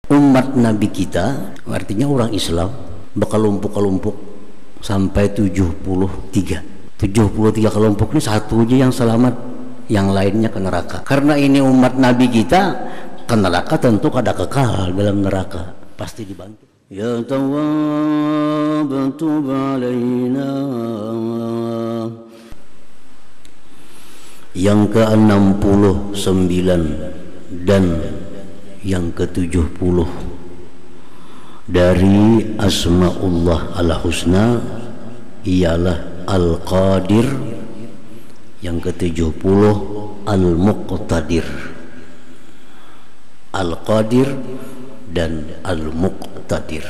umat Nabi kita, artinya orang Islam, berkelompok-kelompok sampai 73 kelompok. Ini satu aja yang selamat, yang lainnya ke neraka. Karena ini umat Nabi kita, ke neraka tentu ada kekal dalam neraka, pasti dibantu. Ya Tawwab tub alaina. Yang ke-69 dan yang ke-70 dari Asmaullah al-Husna ialah Al-Qadir, yang ke-70 Al-Muqtadir. Al-Qadir dan Al-Muqtadir.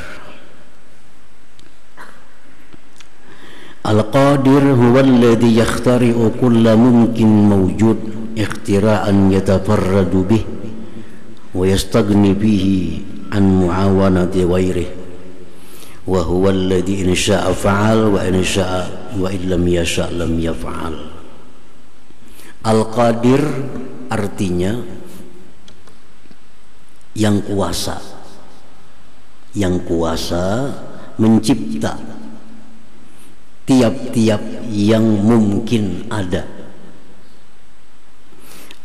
Al-Qadir huwa alladhi yakhtari'u kulla mumkin mawjud ikhtira'an yatafarradu bih wa yastaghni bihi an muawanati ghairihi wa huwa alladhi in sya'a fa'al wa in sya'a wa in lam yasha' lam yaf'al. Al-Qadir artinya yang kuasa, yang kuasa mencipta tiap-tiap yang mungkin ada,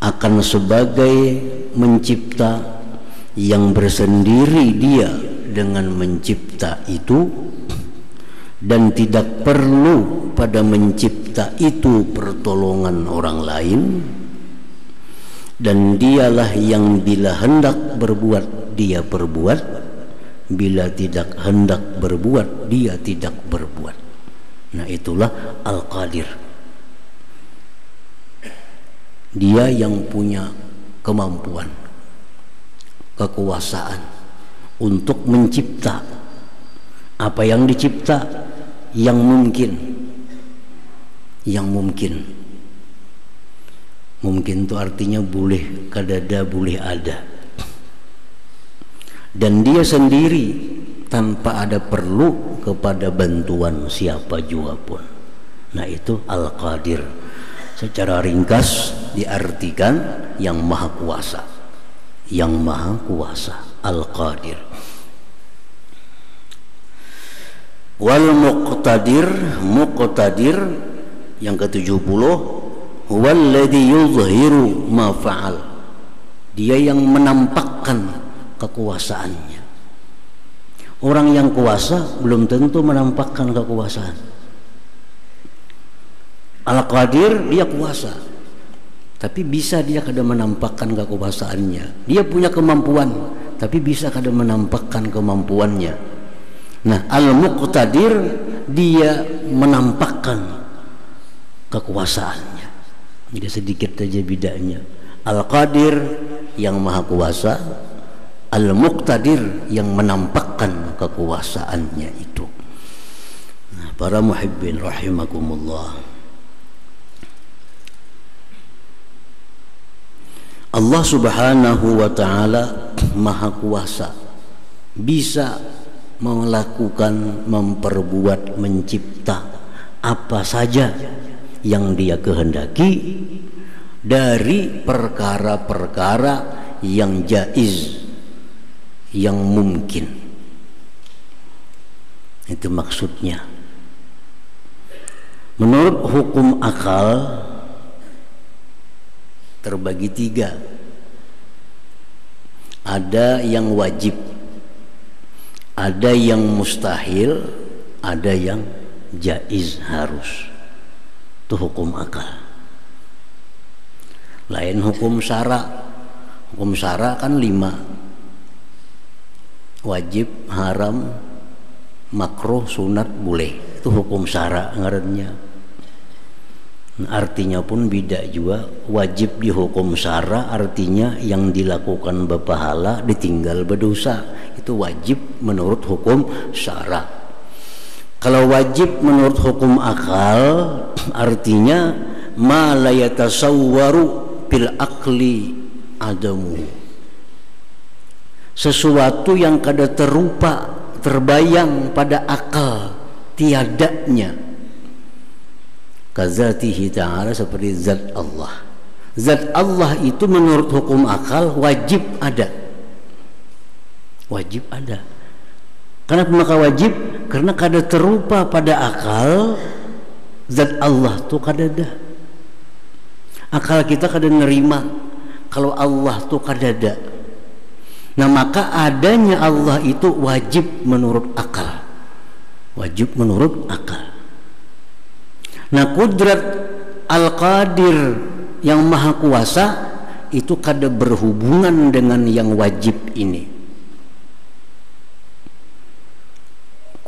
akan sebagai mencipta yang bersendiri dia dengan mencipta itu, dan tidak perlu pada mencipta itu pertolongan orang lain, dan dialah yang bila hendak berbuat dia berbuat, bila tidak hendak berbuat dia tidak berbuat. Nah, itulah Al-Qadir. Dia yang punya kemampuan, kekuasaan untuk mencipta apa yang dicipta, yang mungkin. Yang mungkin. Mungkin itu artinya boleh kadada, boleh ada. Dan dia sendiri tanpa ada perlu kepada bantuan siapa jua pun. Nah, itu Al-Qadir. Secara ringkas diartikan yang maha kuasa. Yang maha kuasa, Al-Qadir. Wal Muqtadir, Muqtadir yang ke-70 huwallazi yuzhiru ma fa'al. Dia yang menampakkan kekuasaannya. Orang yang kuasa belum tentu menampakkan kekuasaan. Al-Qadir dia kuasa, tapi bisa dia kadang menampakkan kekuasaannya. Dia punya kemampuan, tapi bisa kadang menampakkan kemampuannya. Nah, Al-Muqtadir dia menampakkan kekuasaannya. Jadi sedikit saja bedanya. Al-Qadir yang maha kuasa, Al-Muqtadir yang menampakkan kekuasaannya itu. Nah, para muhibbin rahimakumullah, Allah subhanahu wa ta'ala maha kuasa, bisa melakukan, memperbuat, mencipta apa saja yang dia kehendaki dari perkara-perkara yang jaiz, yang mungkin. Itu maksudnya. Menurut hukum akal terbagi 3. Ada yang wajib, ada yang mustahil, ada yang jaiz, harus. Itu hukum akal. Lain hukum syara. Hukum syara kan 5. Wajib, haram, makruh, sunat, boleh. Itu hukum syara ngarannya. Artinya pun beda juga. Wajib di hukum syara artinya yang dilakukan berpahala, ditinggal berdosa. Itu wajib menurut hukum syara. Kalau wajib menurut hukum akal artinya ma la yatasawwaru bil aqli adamu. Sesuatu yang kada terupa, terbayang pada akal tiadanya. Kazatihi ta'ala, seperti zat Allah. Zat Allah itu menurut hukum akal wajib ada. Wajib ada. Kenapa maka wajib? Karena kada terupa pada akal zat Allah tuh kada ada. Akal kita kada nerima kalau Allah tuh kada ada. Nah maka adanya Allah itu wajib menurut akal. Wajib menurut akal. Nah kudrat Al-Qadir yang maha kuasa itu kada berhubungan dengan yang wajib ini.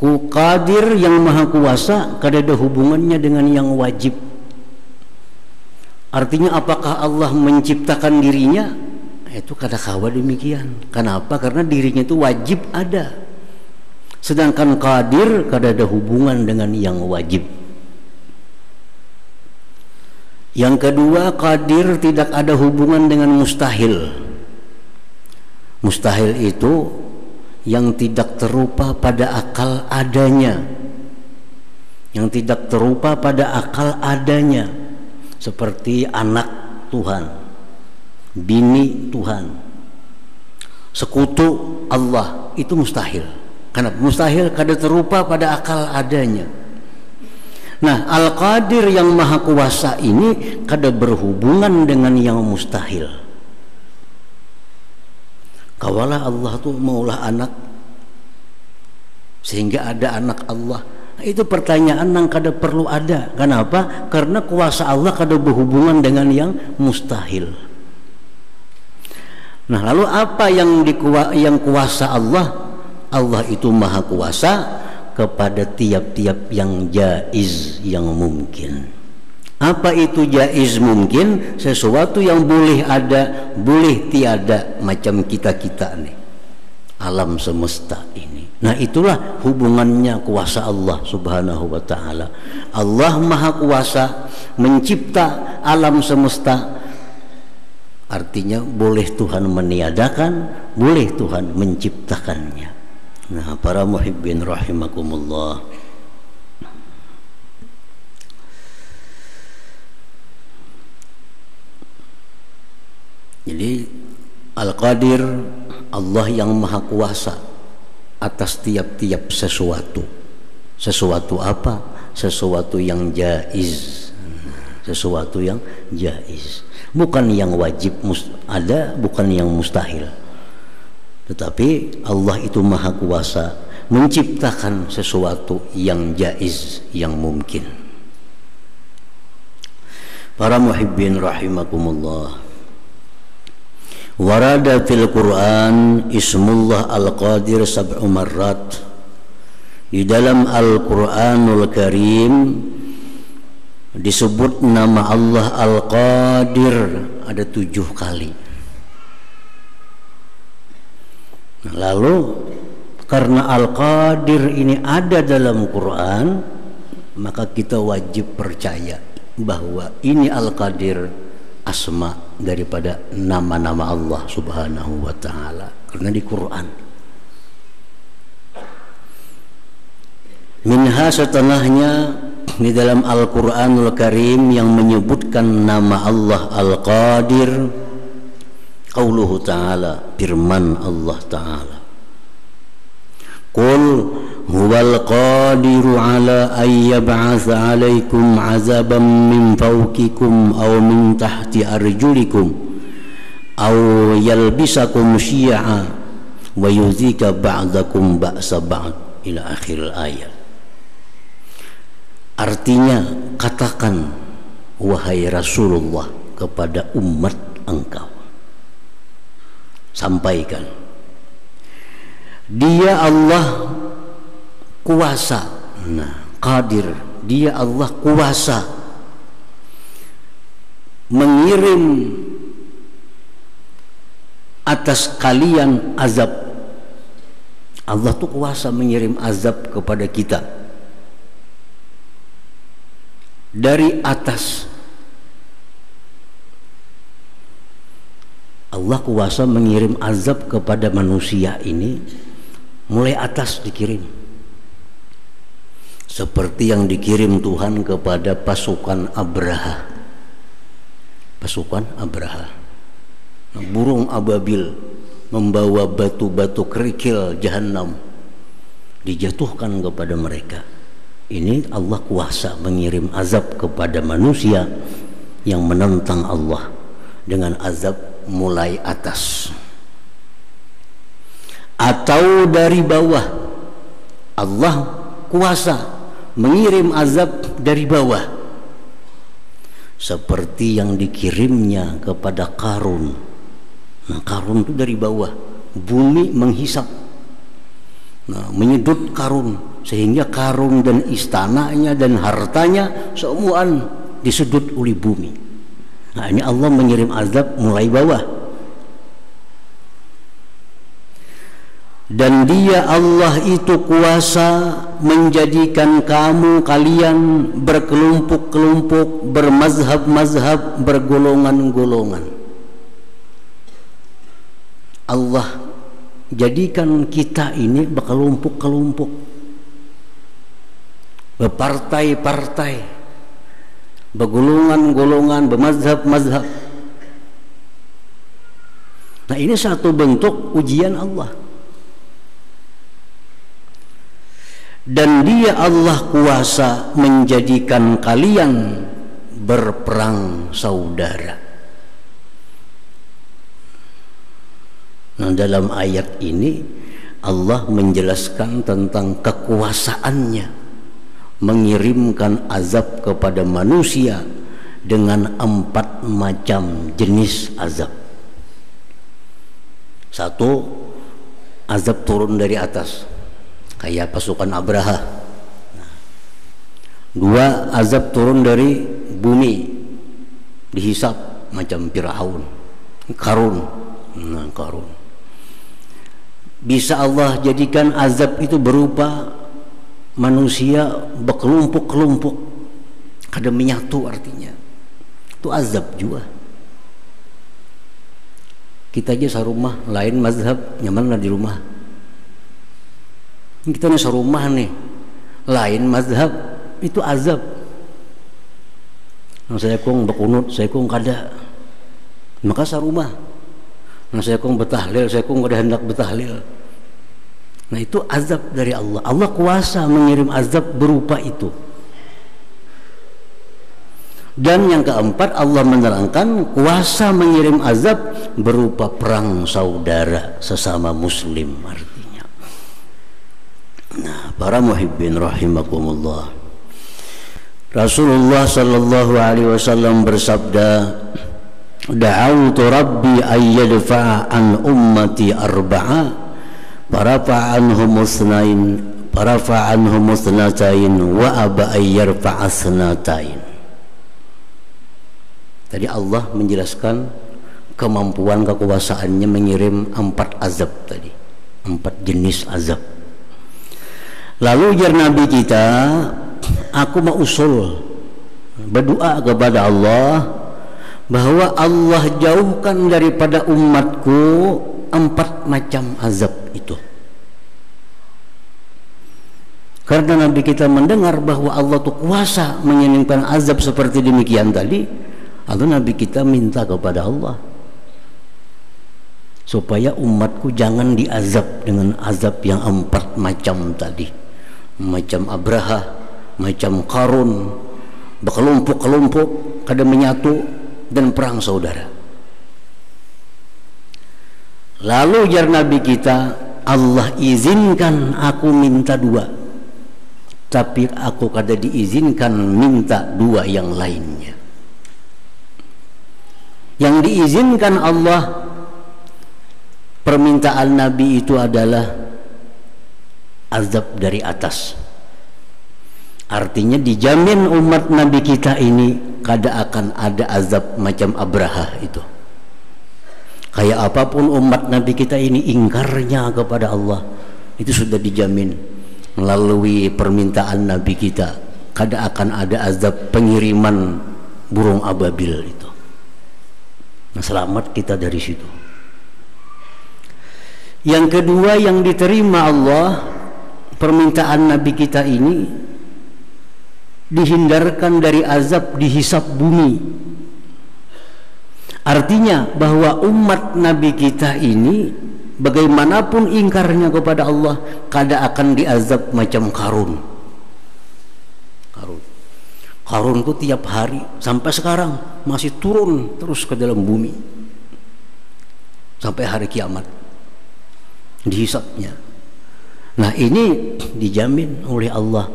Qadir yang maha kuasa kada ada hubungannya dengan yang wajib. Artinya apakah Allah menciptakan dirinya? Itu kada kawa demikian. Kenapa? Karena dirinya itu wajib ada. Sedangkan Qadir kada ada hubungan dengan yang wajib. Yang kedua, Qadir tidak ada hubungan dengan mustahil. Mustahil itu yang tidak terupa pada akal adanya, yang tidak terupa pada akal adanya, seperti anak Tuhan, bini Tuhan, sekutu Allah, itu mustahil. Karena mustahil kada terupa pada akal adanya. Nah Al-Qadir yang maha kuasa ini kada berhubungan dengan yang mustahil. Kawalah Allah tuh maulah anak sehingga ada anak Allah. Itu pertanyaan yang kada perlu ada. Kenapa? Karena kuasa Allah kada berhubungan dengan yang mustahil. Nah lalu apa yang kuasa Allah? Allah itu maha kuasa kepada tiap-tiap yang jaiz, yang mungkin. Apa itu jaiz mungkin? Sesuatu yang boleh ada, boleh tiada, macam kita-kita nih, alam semesta ini. Nah itulah hubungannya kuasa Allah subhanahu wa ta'ala. Allah maha kuasa mencipta alam semesta. Artinya boleh Tuhan meniadakan, boleh Tuhan menciptakannya. Nah para muhibbin rahimakumullah, jadi Al-Qadir Allah yang maha kuasa atas tiap-tiap sesuatu. Sesuatu apa? Sesuatu yang jaiz. Sesuatu yang jaiz. Bukan yang wajib ada, bukan yang mustahil. Tetapi Allah itu maha kuasa menciptakan sesuatu yang jaiz, yang mungkin. Para muhibbin rahimakumullah, warada fil Quran ismullah Al-Qadir sab'u marrat. Di dalam Al-Quranul Karim disebut nama Allah Al-Qadir ada 7 kali. Lalu karena Al-Qadir ini ada dalam Quran, maka kita wajib percaya bahwa ini Al-Qadir asma daripada nama-nama Allah subhanahu wa ta'ala, karena di Quran. Minha setengahnya di dalam Al-Quranul Karim yang menyebutkan nama Allah Al-Qadir, qauluhu ta'ala, firman Allah ta'ala, qul huwal qadiru ala an yab'atha alaikum azaban min fawqikum aw min tahti arjulikum aw yalbisakum syi'a wa yuzika ba'dakum ba'sa ba'd ila akhir ayat. Artinya, katakan wahai Rasulullah kepada umat engkau, sampaikan, dia Allah kuasa. Nah, Qadir, dia Allah kuasa mengirim atas kalian azab. Allah tuh kuasa mengirim azab kepada kita dari atas. Allah kuasa mengirim azab kepada manusia ini mulai atas dikirim, seperti yang dikirim Tuhan kepada pasukan Abraha. Pasukan Abraha, burung ababil membawa batu-batu kerikil jahanam dijatuhkan kepada mereka. Ini Allah kuasa mengirim azab kepada manusia yang menentang Allah dengan azab mulai atas atau dari bawah. Allah kuasa mengirim azab dari bawah seperti yang dikirimnya kepada Qarun. Nah, Qarun itu dari bawah, bumi menghisap, nah, menyedot Qarun, sehingga Qarun dan istananya dan hartanya semuaan disedot oleh bumi. Nah, ini Allah mengirim azab mulai bawah. Dan dia Allah itu kuasa menjadikan kalian berkelompok-kelompok, bermazhab-mazhab, bergolongan-golongan. Allah jadikan kita ini berkelompok-kelompok, berpartai-partai, bergolongan-golongan, bermazhab-mazhab. Nah, ini satu bentuk ujian Allah. Dan dia Allah kuasa menjadikan kalian berperang saudara. Nah, dalam ayat ini Allah menjelaskan tentang kekuasaannya mengirimkan azab kepada manusia dengan 4 macam jenis azab. 1, azab turun dari atas kayak pasukan Abraha. 2, azab turun dari bumi dihisap macam Firaun, Qarun. Nah, Qarun bisa Allah jadikan azab itu berupa manusia berkelompok-kelompok, kada menyatu, artinya itu azab juga. Kita aja sarumah lain mazhab, nyaman lah di rumah. Kita nih sarumah nih lain mazhab, itu azab. Nah, saya kong berkunut, saya kong kada, maka sarumah. Nah, saya kong betahlil, saya kong kada hendak betahlil. Nah, itu azab dari Allah. Allah kuasa mengirim azab berupa itu. Dan yang keempat, Allah menerangkan kuasa mengirim azab berupa perang saudara sesama muslim, artinya. Nah, para muhibbin rahimakumullah, Rasulullah sallallahu alaihi wasallam bersabda, da'autu rabbi ayyadfa'a an ummati arba'a farafa'a anhum musnatain wa aba ayyarfa'a sanatain. Tadi Allah menjelaskan kemampuan kekuasaannya mengirim 4 azab tadi, 4 jenis azab. Lalu ujar Nabi kita, aku mau usul berdoa kepada Allah bahwa Allah jauhkan daripada umatku 4 macam azab itu. Karena Nabi kita mendengar bahwa Allah itu kuasa mengirimkan azab seperti demikian tadi, lalu Nabi kita minta kepada Allah supaya umatku jangan diazab dengan azab yang 4 macam tadi, macam Abraha, macam Qarun, berkelompok-kelompok, kada menyatu, dan perang saudara. Lalu ujar Nabi kita, Allah izinkan aku minta 2, tapi aku kada diizinkan minta 2 yang lainnya. Yang diizinkan Allah, permintaan Nabi itu adalah azab dari atas. Artinya dijamin umat Nabi kita ini kada akan ada azab macam Abraha itu. Kayak apapun umat Nabi kita ini ingkarnya kepada Allah, itu sudah dijamin melalui permintaan Nabi kita, kada akan ada azab pengiriman burung ababil itu. Nah, selamat kita dari situ. Yang kedua yang diterima Allah, permintaan Nabi kita ini dihindarkan dari azab dihisap bumi. Artinya bahwa umat Nabi kita ini bagaimanapun ingkarnya kepada Allah, kada akan diazab macam Qarun. Qarun itu tiap hari sampai sekarang masih turun terus ke dalam bumi sampai hari kiamat dihisapnya. Nah, ini dijamin oleh Allah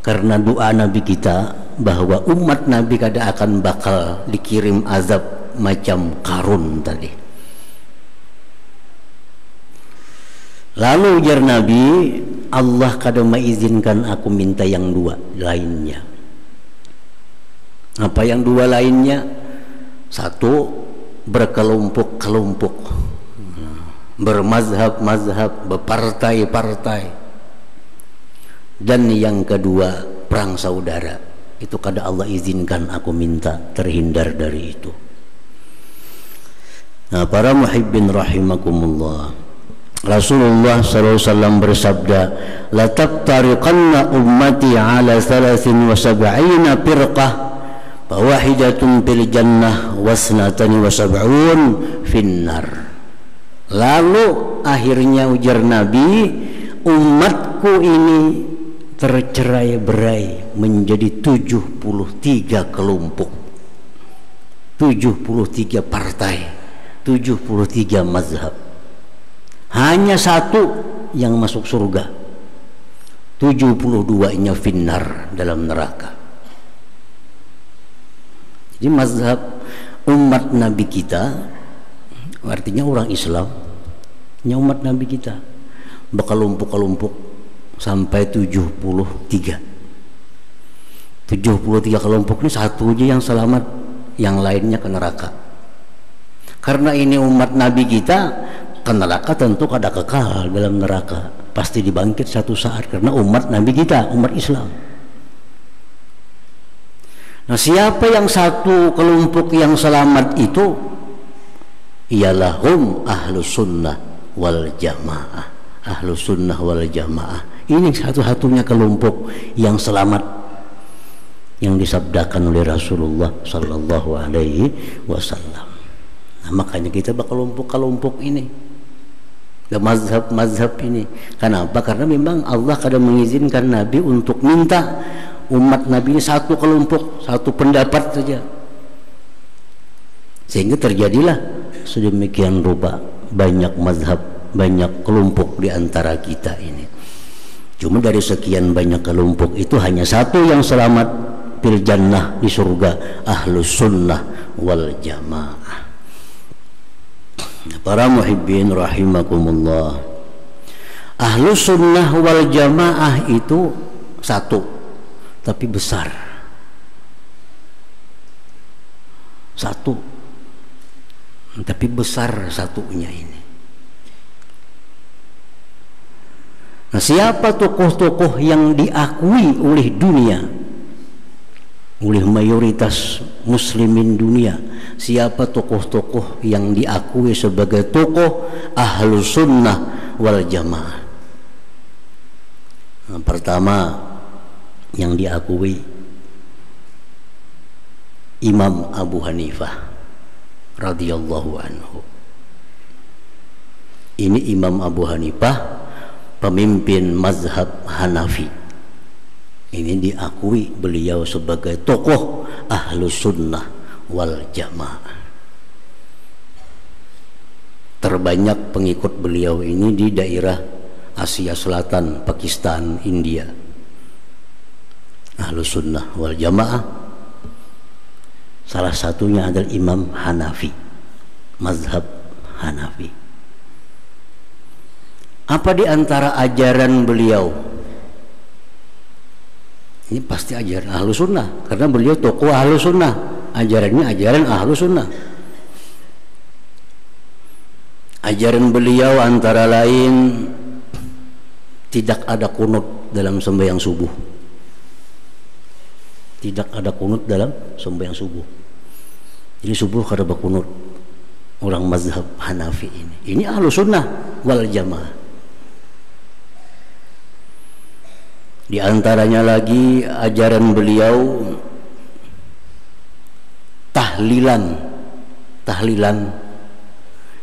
karena doa Nabi kita bahwa umat Nabi kada akan bakal dikirim azab macam Qarun tadi. Lalu ujar Nabi, Allah kada mengizinkan aku minta yang dua lainnya. Apa yang dua lainnya? Satu, berkelompok-kelompok, bermazhab-mazhab, berpartai-partai. Dan yang kedua, perang saudara. Itu kada Allah izinkan aku minta, terhindar dari itu. Nah, para muhibbin rahimakumullah, Rasulullah SAW bersabda, la taftariqanna ummati ala 73 firqah fawahidatun fil jannah wasnatani wasab'un finnar. Lalu akhirnya ujar Nabi, umatku ini tercerai-berai menjadi 73 kelompok, 73 partai, 73 mazhab. Hanya satu yang masuk surga, 72-nya finnar, dalam neraka. Jadi mazhab umat Nabi kita, artinya orang Islam, umat Nabi kita berkelompok-kelompok sampai 73 kelompok. Ini satu aja yang selamat, yang lainnya ke neraka. Karena ini umat Nabi kita, ke neraka tentu kada kekal dalam neraka, pasti dibangkit satu saat karena umat Nabi kita, umat Islam. Nah, siapa yang satu kelompok yang selamat itu? Ialah hum ahlus sunnah wal jamaah. Ahlus sunnah wal jamaah ini satu-satunya kelompok yang selamat yang disabdakan oleh Rasulullah Sallallahu Alaihi Wasallam. Nah, makanya kita berkelompok-kelompok ini, mazhab-mazhab ini. Kenapa? Karena memang Allah kadang mengizinkan Nabi untuk minta umat Nabi ini satu kelompok, satu pendapat saja, sehingga terjadilah sedemikian rupa banyak mazhab, banyak kelompok di antara kita ini. Cuma dari sekian banyak kelompok itu hanya satu yang selamat fil jannah, di surga, ahlus sunnah wal jamaah. Para muhibbin rahimakumullah, ahlus sunnah wal jamaah itu satu tapi besar, satu tapi besar satunya ini. Nah, siapa tokoh-tokoh yang diakui oleh dunia, oleh mayoritas muslimin dunia? Siapa tokoh-tokoh yang diakui sebagai tokoh ahlus sunnah wal jamaah? Nah, pertama yang diakui Imam Abu Hanifah radhiyallahu anhu. Ini Imam Abu Hanifah, pemimpin mazhab Hanafi. Ini diakui beliau sebagai tokoh ahlus sunnah wal jamaah. Terbanyak pengikut beliau ini di daerah Asia Selatan, Pakistan, India. Ahlus sunnah wal jamaah salah satunya adalah Imam Hanafi, mazhab Hanafi. Apa di antara ajaran beliau? Ini pasti ajaran ahlus sunnah, karena beliau tokoh ahlus sunnah. Ajarannya ajaran ahlus sunnah. Ajaran beliau antara lain tidak ada kunut dalam sembahyang subuh. Tidak ada kunut dalam sembahyang subuh. Jadi subuh kada berkunut. Orang mazhab Hanafi ini. Ini ahlus sunnah wal jamaah. Di antaranya lagi ajaran beliau tahlilan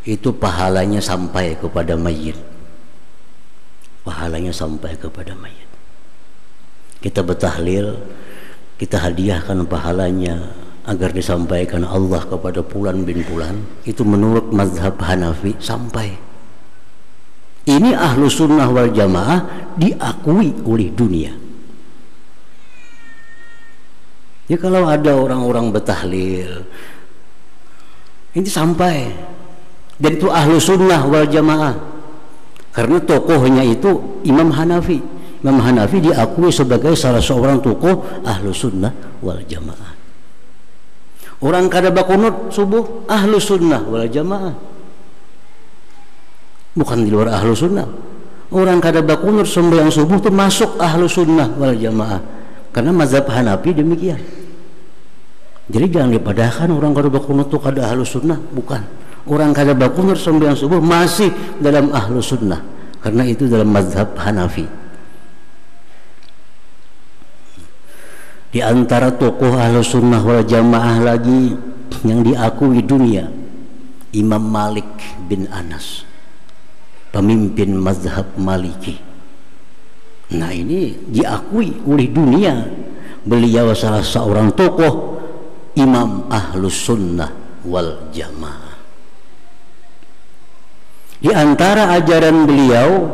itu pahalanya sampai kepada mayit. Pahalanya sampai kepada mayit. Kita bertahlil, kita hadiahkan pahalanya agar disampaikan Allah kepada Fulan bin Fulan. Itu menurut mazhab Hanafi sampai. Ini ahlu sunnah wal jamaah diakui oleh dunia. Ya kalau ada orang-orang bertahlil, ini sampai. Dan itu ahlu sunnah wal jamaah. Karena tokohnya itu Imam Hanafi. Imam Hanafi diakui sebagai salah seorang tokoh ahlu sunnah wal jamaah. Orang kada bakunut subuh ahlu sunnah wal jamaah. Bukan di luar ahlu sunnah. Orang kada bakunut sembahyang subuh itu masuk ahlu sunnah wal jamaah. Karena mazhab Hanafi demikian. Jadi jangan dipadahkan orang kada bakunut itu kada ahlu sunnah. Bukan. Orang kada bakunut sembahyang subuh masih dalam ahlu sunnah. Karena itu dalam mazhab Hanafi. Di antara tokoh ahlu sunnah wal jamaah lagi yang diakui dunia, Imam Malik bin Anas, pemimpin mazhab Maliki. Nah ini diakui oleh dunia. Beliau salah seorang tokoh Imam Ahlus Sunnah wal Jamaah. Di antara ajaran beliau,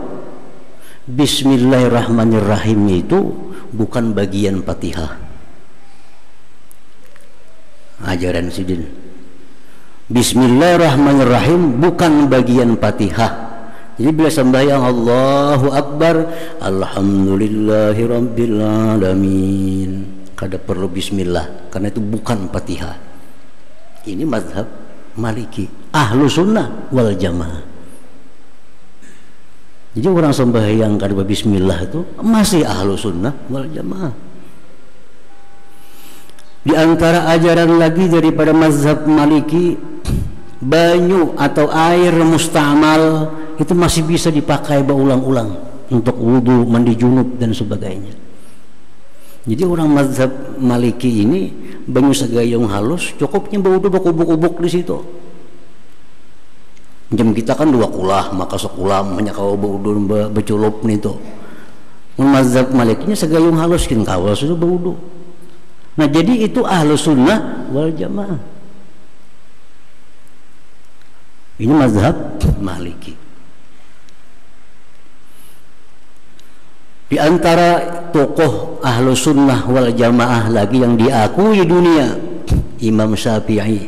Bismillahirrahmanirrahim itu bukan bagian Fatihah. Ajaran Sidin, Bismillahirrahmanirrahim bukan bagian Fatihah. Jadi bila sembahyang Allahu Akbar, Alhamdulillahirabbil alamin, kada perlu bismillah karena itu bukan Fatihah. Ini mazhab Maliki, ahlu sunnah wal jamaah. Jadi orang sembahyang kada bismillah itu masih ahlu sunnah wal jamaah. Di antara ajaran lagi daripada mazhab Maliki, banyu atau air mustamal itu masih bisa dipakai berulang-ulang untuk wudu, mandi junub dan sebagainya. Jadi orang mazhab Maliki ini banyu segayung halus cukupnya wudu bakubuk-ubuk di situ. Jam kita kan 2 kulah, maka sekulam hanya kau wudu berculup nih tuh. Mazhab Malikinya segayung halus kin kawal sudah wudu. Nah jadi itu ahlu sunnah wal jamaah. Ini mazhab Maliki. Di antara tokoh ahlu sunnah wal jamaah lagi yang diakui dunia, Imam Syafi'i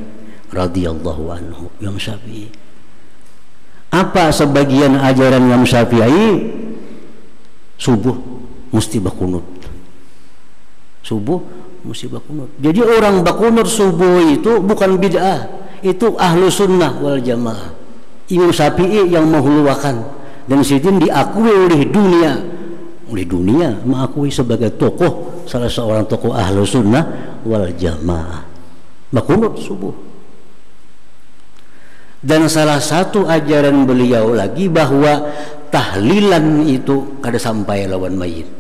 radhiyallahu anhu. Imam Syafi'i, apa sebagian ajaran Imam Syafi'i? Subuh mesti bakunut. Subuh mesti bakunut. Jadi orang bakunut subuh itu bukan bid'ah, itu ahlu sunnah wal jamaah. Imam Syafi'i yang menghuluwakan dan sidin diakui oleh dunia. Oleh dunia mengakui sebagai tokoh, salah seorang tokoh ahlu sunnah wal jamaah. Bakunut subuh. Dan salah satu ajaran beliau lagi bahwa tahlilan itu kada sampai lawan mayit.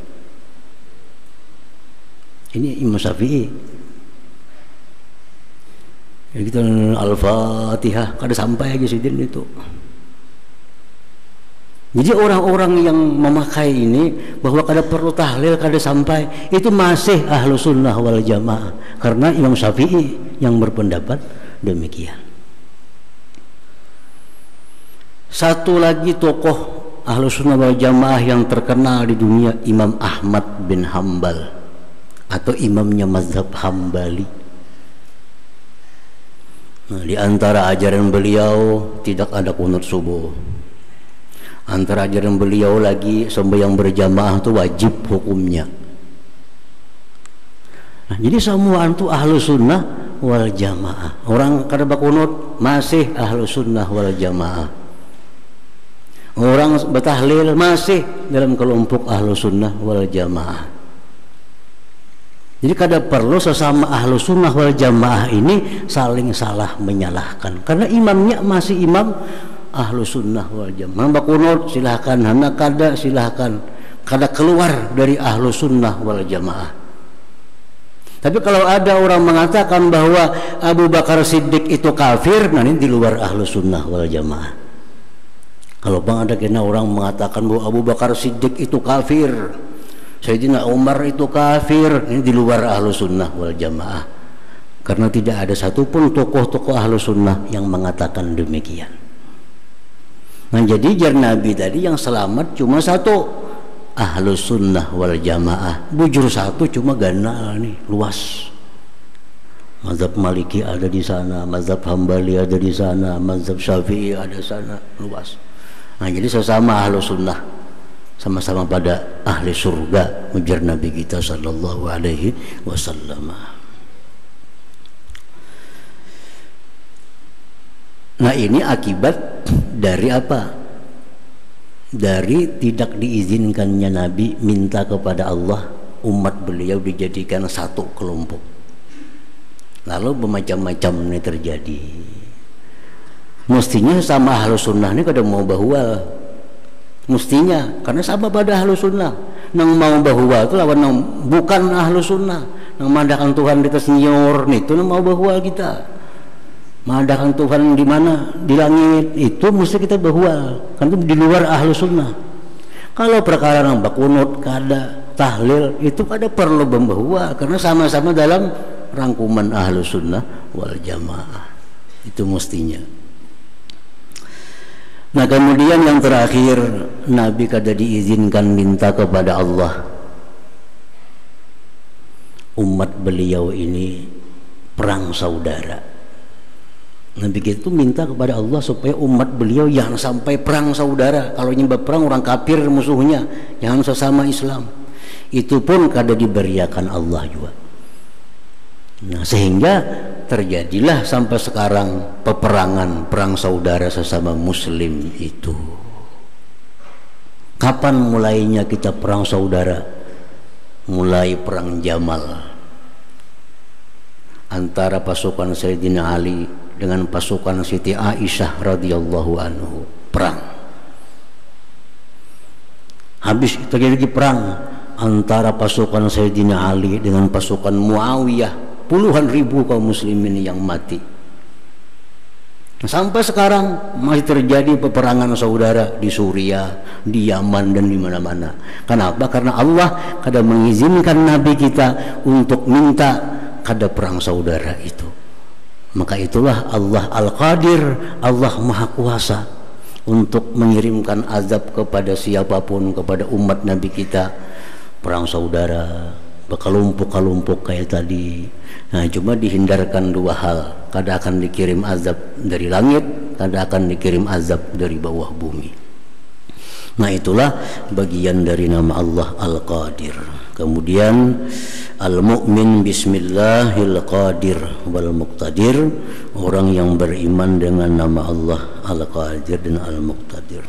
Ini Imam Syafi'i. Ya kita Al-Fatihah kada sampai aja sidin itu. Jadi orang-orang yang memakai ini bahwa kada perlu tahlil, kada sampai, itu masih ahlu sunnah wal jamaah. Karena Imam Syafi'i yang berpendapat demikian. Satu lagi tokoh ahlu sunnah wal jamaah yang terkenal di dunia, Imam Ahmad bin Hambal atau imamnya mazhab Hambali. Nah, di antara ajaran beliau tidak ada kunut subuh. Antara ajaran beliau lagi sembahyang berjamaah itu wajib hukumnya. Nah, jadi semua itu ahlu sunnah wal jamaah. Orang kada bakunut masih ahlu sunnah wal jamaah. Orang bertahlil masih dalam kelompok ahlu sunnah wal jamaah. Jadi kada perlu sesama ahlu sunnah wal jamaah ini saling salah menyalahkan. Karena imamnya masih imam ahlu sunnah wal jamaah. Bakunut silahkan, hana kada silahkan, kada keluar dari ahlu sunnah wal jamaah. Tapi kalau ada orang mengatakan bahwa Abu Bakar Siddiq itu kafir, nah ini di luar Ahlus Sunnah wal Jamaah. Kalau ada kena orang mengatakan bahwa Abu Bakar Siddiq itu kafir, Sayyidina Umar itu kafir, ini di luar Ahlus Sunnah wal Jamaah. Karena tidak ada satupun tokoh-tokoh Ahlus Sunnah yang mengatakan demikian. Nah jadi jar Nabi tadi yang selamat cuma satu, Ahlus Sunnah wal Jamaah. Bujur satu cuma ganal nih, luas. Mazhab Maliki ada di sana, mazhab Hambali ada di sana, mazhab Syafi'i ada di sana, luas. Nah jadi sesama Ahlus Sunnah, sama-sama pada ahli surga, ujar Nabi kita sallallahu alaihi wasallam. Nah ini akibat dari apa? Dari tidak diizinkannya Nabi minta kepada Allah umat beliau dijadikan satu kelompok. Lalu bermacam-macam ini terjadi. Mestinya sama Ahlus Sunnah ini kada mau bahwa mestinya, karena sama pada Ahlus Sunnah. Nang mau bahwa itu lawan nang bukan Ahlus Sunnah. Nang mandakan Tuhan kita senior itu nang mau bahwa kita. Mengadakan Tuhan di mana? Di langit. Itu mesti kita bahwa, kan itu di luar Ahlus Sunnah. Kalau perkara yang bakunut, kada tahlil, itu kada perlu membawa, karena sama-sama dalam rangkuman Ahlus Sunnah wal Jamaah. Itu mestinya. Nah kemudian yang terakhir, Nabi kada diizinkan minta kepada Allah umat beliau ini perang saudara. Nabi itu minta kepada Allah supaya umat beliau jangan sampai perang saudara. Kalau nyembah perang orang kafir musuhnya, jangan sesama Islam. Itu pun kada diberiakan Allah juga. Nah sehingga terjadilah sampai sekarang peperangan, perang saudara sesama Muslim itu. Kapan mulainya kita perang saudara? Mulai perang Jamal antara pasukan Sayyidina Ali dengan pasukan Siti Aisyah radhiyallahu anhu, perang. Habis terjadi perang antara pasukan Sayyidina Ali dengan pasukan Muawiyah, puluhan ribu kaum muslimin yang mati. Sampai sekarang masih terjadi peperangan saudara di Suriah, di Yaman dan di mana-mana. Kenapa? Karena Allah kada mengizinkan Nabi kita untuk minta kada perang saudara itu. Maka itulah Allah Al-Qadir, Allah Maha Kuasa untuk mengirimkan azab kepada siapapun, kepada umat Nabi kita, perang saudara, berkelompok-kelompok kayak tadi. Nah, cuma dihindarkan dua hal, kada akan dikirim azab dari langit, kada akan dikirim azab dari bawah bumi. Nah itulah bagian dari nama Allah Al-Qadir. Kemudian Al-Mu'min Bismillahil Qadir wal Muqtadir, orang yang beriman dengan nama Allah Al-Qadir dan Al-Muqtadir.